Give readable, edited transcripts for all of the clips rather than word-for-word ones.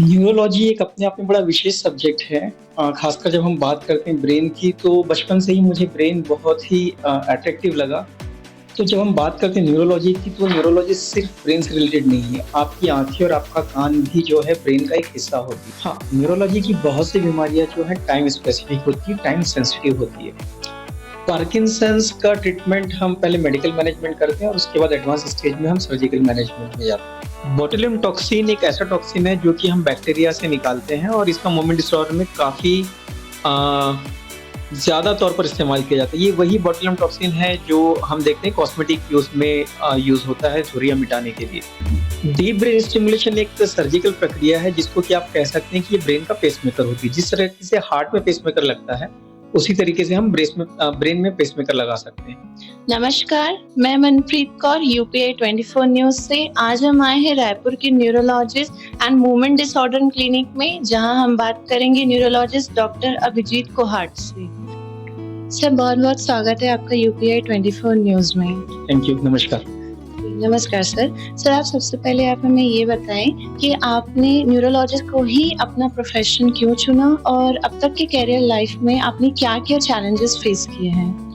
Neurology एक अपने आप में बड़ा विशेष सब्जेक्ट है। खासकर जब हम बात करते हैं ब्रेन की, तो बचपन से ही मुझे ब्रेन बहुत ही अट्रैक्टिव लगा। तो जब हम बात करते हैं न्यूरोलॉजी की, तो न्यूरोलॉजी सिर्फ ब्रेन से रिलेटेड नहीं है। आपकी आँखें और आपका कान भी जो है ब्रेन का एक हिस्सा होती है। हाँ, न्यूरोलॉजी की बहुत सी बीमारियाँ जो हैं टाइम स्पेसिफिक होती है, टाइम सेंसिटिव होती है। पार्किंसंस का ट्रीटमेंट हम पहले मेडिकल मैनेजमेंट करते हैं और उसके बाद एडवांस स्टेज में हम सर्जिकल मैनेजमेंट में जाते हैं। बोtulinum टॉक्सिन एक ऐसा टॉक्सिन है जो कि हम बैक्टीरिया से निकालते हैं और इसका मूवमेंट डिसऑर्डर में काफ़ी ज़्यादा तौर पर इस्तेमाल किया जाता है। ये वही बोtulinum टॉक्सिन है जो हम देखते हैं कॉस्मेटिक यूज़ में यूज़ होता है झुर्रियाँ मिटाने के लिए। डीप ब्रेन स्टिमुलेशन एक सर्जिकल प्रक्रिया है जिसको कि आप कह सकते हैं कि ये ब्रेन का पेसमेकर होती है। जिस तरह से हार्ट में पेसमेकर लगता है, उसी तरीके से हम ब्रेन में पेसमेकर लगा सकते हैं। नमस्कार, मैं मनप्रीत कौर यूपीआई 24 न्यूज़ से। आज हम आए हैं रायपुर की neurologist and movement disorder clinic में, जहां हम बात करेंगे न्यूरोलॉजिस्ट डॉक्टर अभिजीत कोहाट से। सर, बहुत-बहुत स्वागत है आपका यूपीआई 24 न्यूज़ में। थैंक यू, नमस्कार। नमस्कार सर। सर, आप सबसे पहले आप हमें ये बताएं कि आपने न्यूरोलॉजिस्ट को ही अपना प्रोफेशन क्यों चुना और अब तक के करियर लाइफ में आपने क्या-क्या चैलेंजेस फेस किए हैं?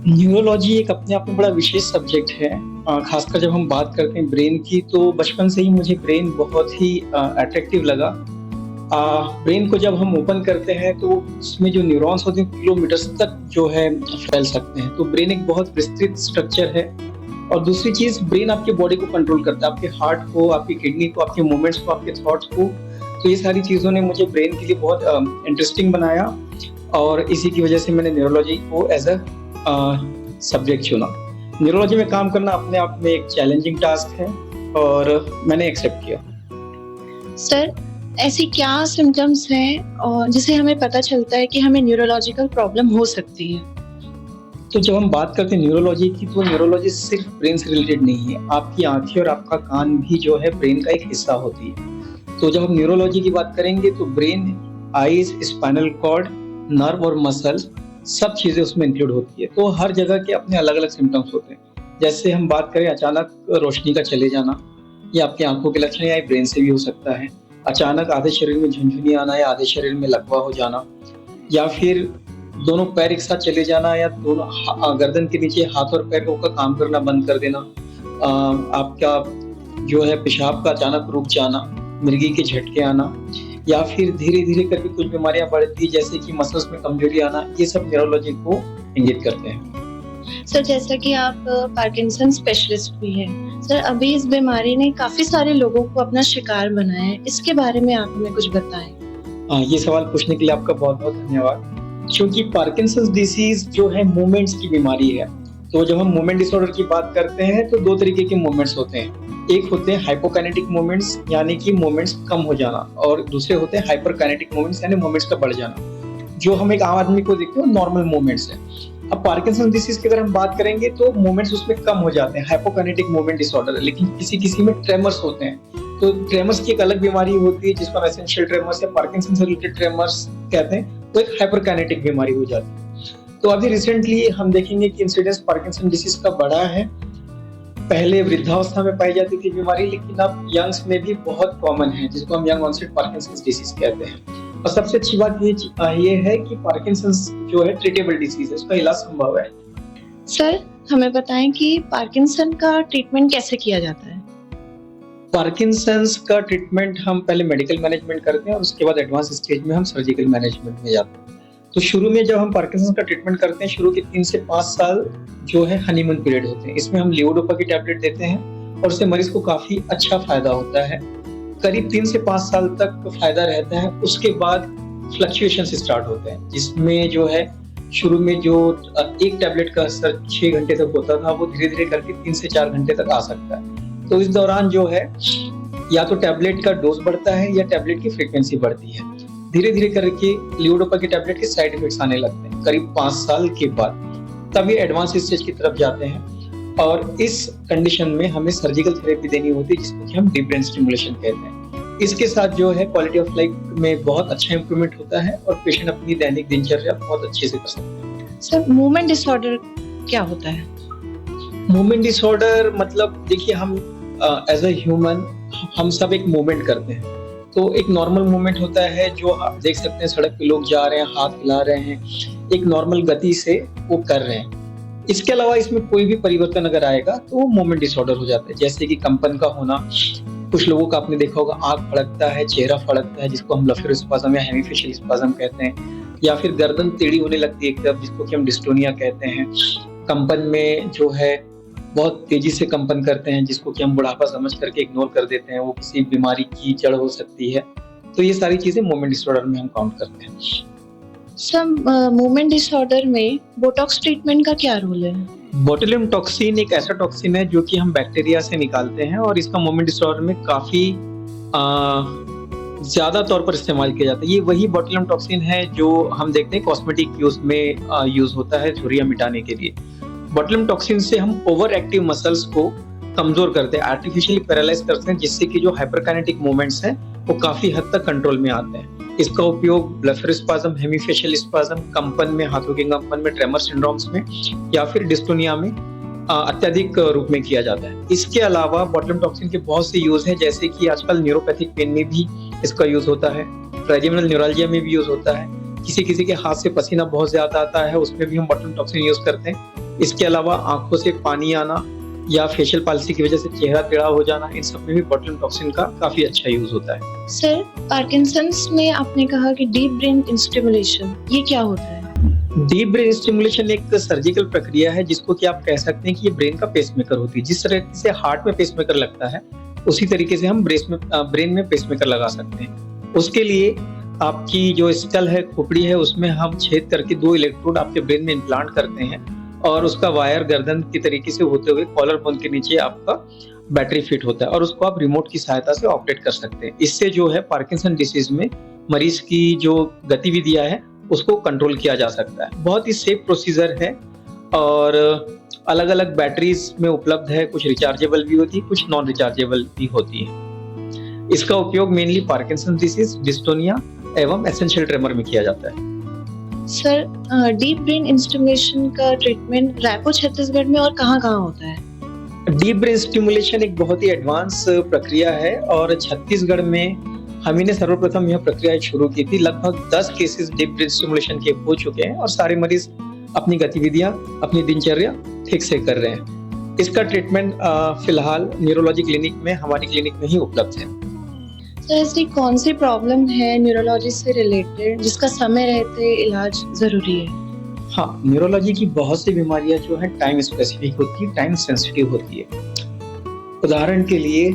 न्यूरोलॉजी एक अपने आप में बड़ा विशेष सब्जेक्ट है। खासकर जब हम बात करते हैं ब्रेन की, तो बचपन से ही मुझे ब्रेन बहुत ही अट्रैक्टिव लगा। ब्रेन को जब हम ओपन करते हैं तो उसमें जो न्यूरॉन्स होते हैं किलोमीटर्स तक जो है फैल सकते हैं। तो ब्रेन एक बहुत विस्तृत स्ट्रक्चर है। और दूसरी चीज़, ब्रेन आपकी बॉडी को कंट्रोल करता है, आपके हार्ट को, आपकी किडनी को, आपके मूवमेंट्स को, आपके थॉट्स को। तो ये सारी चीज़ों ने मुझे ब्रेन के लिए बहुत इंटरेस्टिंग बनाया और इसी की वजह से मैंने न्यूरोलॉजी को एज अ सब्जेक्ट चुना। न्यूरोलॉजी में काम करना अपने आप में एक चैलेंजिंग टास्क है और मैंने एक्सेप्ट किया। सर, ऐसी क्या सिम्टम्स हैं और जिससे हमें पता चलता है कि हमें न्यूरोलॉजिकल प्रॉब्लम हो सकती है? तो जब हम बात करते हैं न्यूरोलॉजी की, तो न्यूरोलॉजी सिर्फ ब्रेन से रिलेटेड नहीं है। आपकी आँखें और आपका कान भी जो है ब्रेन का एक हिस्सा होती है। तो जब हम न्यूरोलॉजी की बात करेंगे तो brain, eyes, spinal cord, nerve और मसल, सब चीज़ें उसमें इंक्लूड होती है। तो हर जगह के अपने अलग-अलग सिम्पटम्स होते हैं। जैसे हम बात करें अचानक रोशनी का चले जाना, ये आपकी आँखों के लक्षण या ब्रेन से भी हो सकता है। अचानक आधे शरीर में झुनझुनी आना या आधे शरीर में लकवा हो जाना, या फिर दोनों पैर एक साथ चले जाना या दोनों गर्दन के नीचे हाथ और पैर का काम करना बंद कर देना, आपका जो है पेशाब का अचानक रुक जाना, मिर्गी के झटके आना, या फिर धीरे-धीरे करके कुछ बीमारियां बढ़ती जैसे कि मसल्स में कमजोरी आना, ये सब न्यूरोलॉजी को इंगित करते हैं। सर, जैसा कि आप पार्किंसन स्पेशलिस्ट भी हैं, सर अभी इस बीमारी ने काफी सारे लोगों को अपना शिकार बनाया है। इसके बारे में आप हमें कुछ बताएं। ये सवाल पूछने के लिए आपका बहुत-बहुत धन्यवाद। क्योंकि पार्किंसंस डिसीज जो है मूवमेंट्स की बीमारी है। तो जब हम मूवमेंट डिसऑर्डर की बात करते हैं तो दो तरीके के मूवमेंट्स होते हैं। एक होते हैं हाइपोकाइनेटिक मूवमेंट्स, यानी कि मूवमेंट्स कम हो जाना, और दूसरे होते हैं हाइपरकाइनेटिक मूवमेंट्स, यानी मूवमेंट्स का बढ़ जाना। जो हम एक आम आदमी को देखते हैं नॉर्मल मूवमेंट्स है। अब पार्किंसन डिसीज की अगर हम बात करेंगे तो मूवमेंट्स उसमें कम हो जाते हैं, हाइपोकाइनेटिक मूवमेंट डिसऑर्डर। लेकिन किसी में ट्रेमर्स होते हैं। तो ट्रेमर्स की एक अलग बीमारी होती है जिसको हम एसेंशियल ट्रेमर्स या पार्किंसन से रिलेटेड ट्रेमर्स कहते हैं। तो एक हाइपरकाइनेटिक बीमारी हो जाती है। तो अभी रिसेंटली हम देखेंगे कि इंसिडेंस पार्किंसन डिसीज का बढ़ा है। पहले वृद्धावस्था में पाई जाती थी बीमारी, लेकिन अब यंग्स में भी बहुत कॉमन है, जिसको हम यंग ऑनसेट पार्किंसन डिसीज कहते हैं। और सबसे अच्छी बात ये है कि पार्किंसन जो है ट्रीटेबल डिसीज है, उसका इलाज संभव है। सर, हमें बताएं कि पार्किंसन का ट्रीटमेंट कैसे किया जाता है? पार्किंसंस का ट्रीटमेंट हम पहले मेडिकल मैनेजमेंट करते हैं और उसके बाद एडवांस स्टेज में हम सर्जिकल मैनेजमेंट में जाते हैं। तो शुरू में जब हम पार्किंसंस का ट्रीटमेंट करते हैं, शुरू के 3 से 5 साल जो है हनीमून पीरियड होते हैं। इसमें हम लेवोडोपा की टैबलेट देते हैं और उससे मरीज को काफी अच्छा फायदा होता है। करीब 3 से 5 साल तक फायदा रहता है। उसके बाद फ्लक्चुएशन स्टार्ट होते हैं, जिसमें जो है शुरू में जो एक टैबलेट का असर 6 घंटे तक होता था, वो धीरे धीरे करके 3 से 4 घंटे तक आ सकता है। तो इस दौरान जो है या तो टैबलेट का डोज बढ़ता है या टैबलेट की फ्रीक्वेंसी बढ़ती है। धीरे धीरे करके लेवोडोपा की टैबलेट के साइड इफेक्ट्स आने लगते हैं। करीब 5 साल के बाद तब ये एडवांस स्टेज की तरफ जाते हैं और इस कंडीशन में हमें सर्जिकल थेरेपी देनी होती है, जिसको कि हम डीप ब्रेन स्टिमुलेशन कहते हैं। इसके साथ जो है क्वालिटी ऑफ लाइफ में बहुत अच्छा इंप्रूवमेंट होता है और पेशेंट अपनी दैनिक दिनचर्या बहुत अच्छे से कर सकते हैं। सर, मूवमेंट डिसऑर्डर क्या होता है? मूवमेंट डिसऑर्डर मतलब देखिए, हम एज अ ह्यूमन हम सब एक मूवमेंट करते हैं। तो एक नॉर्मल मूवमेंट होता है जो आप देख सकते हैं, सड़क पे लोग जा रहे हैं, हाथ हिला रहे हैं, एक नॉर्मल गति से वो कर रहे हैं। इसके अलावा इसमें कोई भी परिवर्तन अगर आएगा तो वो मूवमेंट डिसऑर्डर हो जाता है, जैसे कि कंपन का होना। कुछ लोगों का आपने देखा होगा, आंख फड़कता है, चेहरा फड़कता है, जिसको हम ब्लेफरोस्पाज्म या हेमीफेशियल स्पाज्म कहते हैं, या फिर गर्दन टेढ़ी होने लगती है एक तरफ, जिसको कि हम डिस्टोनिया कहते हैं। कंपन में जो है बहुत तेजी से कंपन करते हैं, जिसको कि हम बुढ़ापा समझ करके इग्नोर कर देते हैं, वो किसी बीमारी की जड़ हो सकती है। तो ये सारी चीजें मूवमेंट डिसऑर्डर में हम काउंट करते हैं। सर, मूवमेंट डिसऑर्डर में बोटॉक्स ट्रीटमेंट का क्या रोल है? बोtulinum टॉक्सिन एक ऐसा टॉक्सिन है जो कि हम बैक्टीरिया से निकालते हैं, और इसका मूवमेंट डिसऑर्डर में काफी ज्यादा तौर पर इस्तेमाल किया जाता है। ये वही बोtulinum टॉक्सिन है जो हम देखते हैं कॉस्मेटिक यूज में यूज होता है झुर्रियां मिटाने के लिए। बोtulinum टॉक्सिन से हम ओवर एक्टिव मसल्स को कमजोर करते हैं, आर्टिफिशियली पैरालाइज करते हैं, जिससे कि जो हाइपरकाइनेटिक मूवमेंट्स हैं वो काफी हद तक कंट्रोल में आते हैं। इसका उपयोग ब्लेफरोस्पाज्म, हेमीफेशियल स्पाज्म, कंपन में, हाथों के कंपन में, ट्रेमर सिंड्रोम्स में या फिर डिस्टोनिया में अत्यधिक रूप में किया जाता है। इसके अलावा बोtulinum टॉक्सिन के बहुत से यूज हैं, जैसे कि आजकल न्यूरोपैथिक पेन में भी इसका यूज होता है, ट्राइजेमिनल न्यूरल्जिया में भी यूज होता है, किसी किसी के हाथ से पसीना बहुत ज्यादा आता है, उसमें भी हम बोtulinum टॉक्सिन यूज करते हैं। इसके अलावा आंखों से पानी आना या फेशियल पाल्सी की वजह से चेहरा टेढ़ा हो जाना, इन सब में भी बोtulinum टॉक्सिन का काफी अच्छा यूज होता है। सर, पार्किंसंस में आपने कहा कि डीप ब्रेन स्टिमुलेशन, ये क्या होता है? डीप ब्रेन स्टिमुलेशन एक सर्जिकल प्रक्रिया है, जिसको कि आप कह सकते हैं कि ये ब्रेन का पेसमेकर होती है। जिस तरह से हार्ट में पेसमेकर लगता है, उसी तरीके से हम ब्रेन में पेसमेकर लगा सकते हैं। उसके लिए आपकी जो स्कल है, खोपड़ी है, उसमें हम छेद करके 2 इलेक्ट्रोड आपके ब्रेन में इम्प्लांट करते हैं, और उसका वायर गर्दन की तरीके से होते हुए कॉलर बोन के नीचे आपका बैटरी फिट होता है, और उसको आप रिमोट की सहायता से ऑपरेट कर सकते हैं। इससे जो है पार्किंसन डिसीज में मरीज की जो गतिविधियां है उसको कंट्रोल किया जा सकता है। बहुत ही सेफ प्रोसीजर है, और अलग अलग बैटरीज में उपलब्ध है, कुछ रिचार्जेबल भी होती है, कुछ नॉन रिचार्जेबल भी होती है। इसका उपयोग मेनली पार्किंसन डिसीज, डिस्टोनिया एवं एसेंशियल ट्रेमर में किया जाता है। सर, डीप ब्रेन स्टिमुलेशन का ट्रीटमेंट रायपुर छत्तीसगढ़ में और कहाँ-कहाँ होता है? डीप ब्रेन स्टिमुलेशन एक बहुत ही एडवांस प्रक्रिया है, और छत्तीसगढ़ में हम ही ने सर्वप्रथम यह प्रक्रिया शुरू की थी। लगभग 10 केसेस डीप ब्रेन स्टिमुलेशन के हो चुके हैं, और सारे मरीज अपनी गतिविधियां, अपनी दिनचर्या ठीक से कर रहे हैं। इसका ट्रीटमेंट फिलहाल न्यूरोलॉजी क्लिनिक में, हमारी क्लिनिक में ही उपलब्ध है। तो ऐसी कौन सी प्रॉब्लम है न्यूरोलॉजी से रिलेटेड जिसका समय रहते इलाज जरूरी है? हाँ, न्यूरोलॉजी की बहुत सी बीमारियां जो है टाइम स्पेसिफिक होती है, टाइम सेंसिटिव होती है। उदाहरण के लिए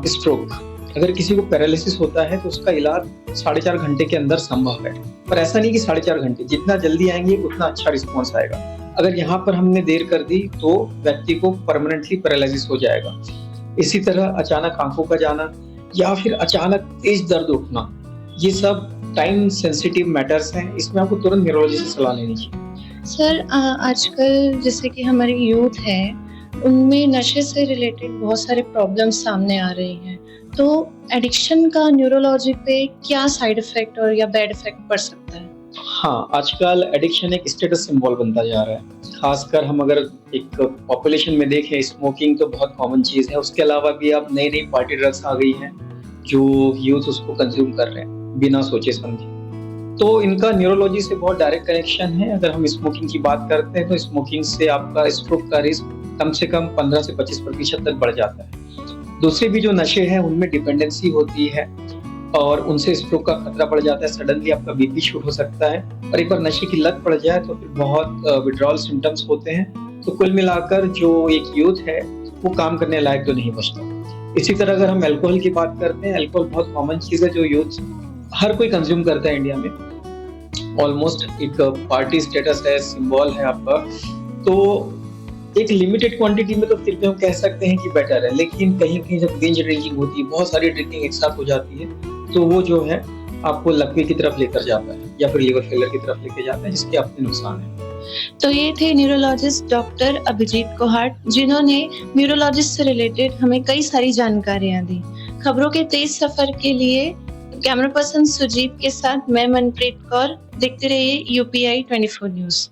स्ट्रोक, अगर किसी को पैरालिसिस होता है तो उसका इलाज 4.5 घंटे के अंदर संभव है, पर ऐसा नहीं कि 4.5 घंटे, जितना जल्दी आएंगे उतना अच्छा रिस्पॉन्स आएगा। अगर यहाँ पर हमने देर कर दी तो व्यक्ति को परमानेंटली पैरालिसिस हो जाएगा। इसी तरह अचानक आंखों का जाना या फिर अचानक तेज दर्द उठना, ये सब टाइम सेंसिटिव मैटर्स हैं, इसमें आपको तुरंत न्यूरोलॉजी से सलाह लेनी चाहिए। सर, आजकल जैसे कि हमारी यूथ है, उनमें नशे से रिलेटेड बहुत सारे प्रॉब्लम्स सामने आ रही हैं, तो एडिक्शन का न्यूरोलॉजी पे क्या साइड इफेक्ट और या बैड इफेक्ट पड़ सकता है? हाँ, आजकल एडिक्शन एक स्टेटस सिंबल बनता जा रहा है। खासकर हम अगर एक पॉपुलेशन में देखें, स्मोकिंग तो बहुत कॉमन चीज है, उसके अलावा भी अब नई नई पार्टी ड्रग्स आ गई हैं जो यूथ उसको कंज्यूम कर रहे हैं बिना सोचे समझे। तो इनका न्यूरोलॉजी से बहुत डायरेक्ट कनेक्शन है। अगर हम स्मोकिंग की बात करते हैं तो स्मोकिंग से आपका स्ट्रोक का रिस्क कम से कम 15 से 25% तक बढ़ जाता है। दूसरे भी जो नशे हैं उनमें डिपेंडेंसी होती है, और उनसे स्ट्रोक का खतरा बढ़ जाता है, सडनली आपका बीपी शूट हो सकता है, और एक बार नशे की लत पड़ जाए तो फिर बहुत विड्रॉल सिम्टम्स होते हैं। तो कुल मिलाकर जो एक यूथ है वो काम करने लायक तो नहीं बचता। इसी तरह अगर हम अल्कोहल की बात करते हैं, अल्कोहल बहुत कॉमन चीज है जो यूथ हर कोई कंज्यूम करता है इंडिया में। ऑलमोस्ट एक पार्टी स्टेटस है, सिंबल है आपका। तो एक लिमिटेड क्वांटिटी में तो फिर भी हम कह सकते हैं कि बेटर है, लेकिन कहीं कहीं जब बिंज ड्रिंकिंग होती है, बहुत सारी ड्रिंकिंग एक साथ हो जाती है, तो वो जो है आपको लकवे की तरफ लेकर जाता है या फिर लिवर फेलियर की तरफ लेके जाता है, जिसके अपने नुकसान है। तो ये थे न्यूरोलॉजिस्ट डॉक्टर अभिजीत कोहाट, जिन्होंने न्यूरोलॉजिस्ट से रिलेटेड हमें कई सारी जानकारियां दी। खबरों के तेज सफर के लिए कैमरा पर्सन सुजीत के साथ मैं मनप्रीत कौर। देखते रहिए UPI 24 न्यूज।